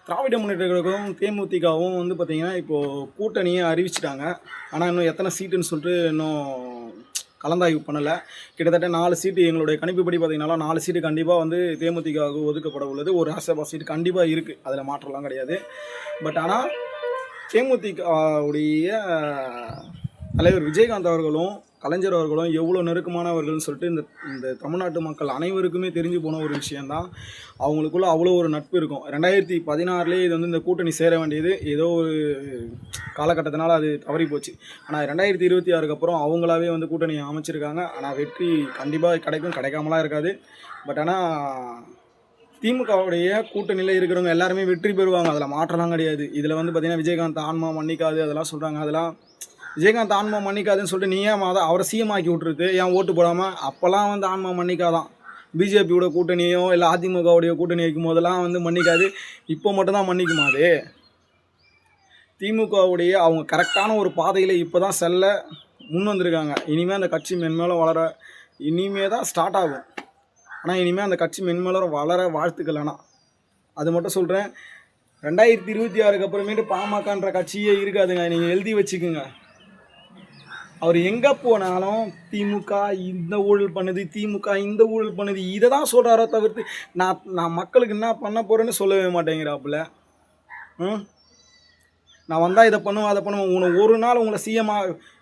திராவிட முன்னேற்ற கழகம் தேமுதிகவும் வந்து பார்த்தீங்கன்னா, இப்போது கூட்டணியை அறிவிச்சிட்டாங்க. ஆனால் இன்னும் எத்தனை சீட்டுன்னு சொல்லிட்டு இன்னும் கலந்தாய்வு பண்ணலை. கிட்டத்தட்ட 4 சீட்டு எங்களுடைய கணிப்புப்படி பார்த்தீங்கன்னா 4 சீட்டு கண்டிப்பாக வந்து தேமுதிகவுக்கு ஒதுக்கப்பட உள்ளது. ஒரு ராஜ்யசபா சீட்டு கண்டிப்பாக இருக்குது. அதில் மாற்றம்லாம் கிடையாது. பட் ஆனால் தேமுதிகவுடைய தலைவர் விஜயகாந்த் அவர்களும் கலைஞர் அவர்களும் எவ்வளோ நெருக்கமானவர்கள்னு சொல்லிட்டு இந்த இந்த தமிழ்நாட்டு மக்கள் அனைவருக்குமே தெரிஞ்சு போன ஒரு விஷயந்தான். அவங்களுக்குள்ள அவ்வளோ ஒரு நட்பு இருக்கும். 2016 இது வந்து இந்த கூட்டணி சேர வேண்டியது ஏதோ ஒரு காலகட்டத்தினால அது தவறி போச்சு. ஆனால் 2026 அப்புறம் அவங்களாவே வந்து கூட்டணியை அமைச்சிருக்காங்க. ஆனால் வெற்றி கண்டிப்பாக கிடைக்கும், கிடைக்காமலாம் இருக்காது. பட் ஆனால் திமுகவுடைய கூட்டணியில் இருக்கிறவங்க எல்லாருமே வெற்றி பெறுவாங்க. அதில் மாற்றலாம் கிடையாது. இதில் வந்து பார்த்திங்கன்னா விஜயகாந்த் ஆன்மா மன்னிக்காது அதெல்லாம் சொல்கிறாங்க. அதெல்லாம் விஜயகாந்த் ஆன்மா மன்னிக்காதுன்னு சொல்லிட்டு நீ ஏன் அவரை சிஎம் ஆக்கி விட்டுருக்கு, ஏன் ஓட்டு போடாமல்? அப்போல்லாம் வந்து ஆன்மா மன்னிக்காதான். பிஜேபியோட கூட்டணியோ இல்லை அதிமுகவுடைய கூட்டணி வைக்கும் போதெல்லாம் வந்து மன்னிக்காது. இப்போ மட்டும்தான் மன்னிக்குமா அது? திமுகவுடைய அவங்க கரெக்டான ஒரு பாதையில் இப்போ தான் செல்ல முன் வந்திருக்காங்க. இனிமேல் அந்த கட்சி மென்மேலும் வளர இனிமே தான் ஸ்டார்ட் ஆகும். ஆனால் இனிமேல் அந்த கட்சி மென்மேலும் வளர வாழ்த்துக்கள். ஆனால் அது மட்டும் சொல்கிறேன், 2026 அப்புறமேட்டு பாமகன்ற கட்சியே இருக்காதுங்க. நீங்கள் எழுதி வச்சுக்கோங்க. அவர் எங்கே போனாலும் திமுக இந்த ஊழல் பண்ணுது, திமுக இந்த ஊழல் பண்ணுது, இதை தான் சொல்கிறாரோ தவிர்த்து நான் மக்களுக்கு என்ன பண்ண போகிறேன்னு சொல்லவே மாட்டேங்கிறாப்புல. நான் வந்தால் இதை பண்ணுவேன் அதை பண்ணுவேன். ஒரு நாள் உங்களை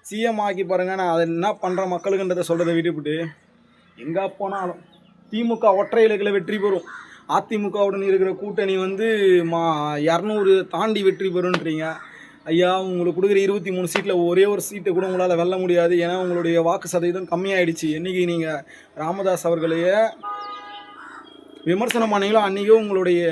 சிஎம் ஆக்கி பாருங்கள். நான் அதை என்ன பண்ணுறேன் மக்களுக்குன்றதை சொல்கிறத விட்டுவிட்டு எங்கே போனாலும் திமுக ஒற்றை இலக்கில் வெற்றி பெறும். அதிமுகவுடன் இருக்கிற கூட்டணி வந்து 200 தாண்டி வெற்றி பெறுன்றீங்க. ஐயா, உங்களுக்கு கொடுக்குற 23 சீட்டில் ஒரே ஒரு சீட்டை கூட உங்களால் வெல்ல முடியாது. ஏன்னா உங்களுடைய வாக்கு சதவீதம் கம்மியாயிடுச்சு. என்றைக்கு நீங்கள் ராமதாஸ் அவர்களையே விமர்சனம் பண்ணீங்களோ அன்றைக்கே உங்களுடைய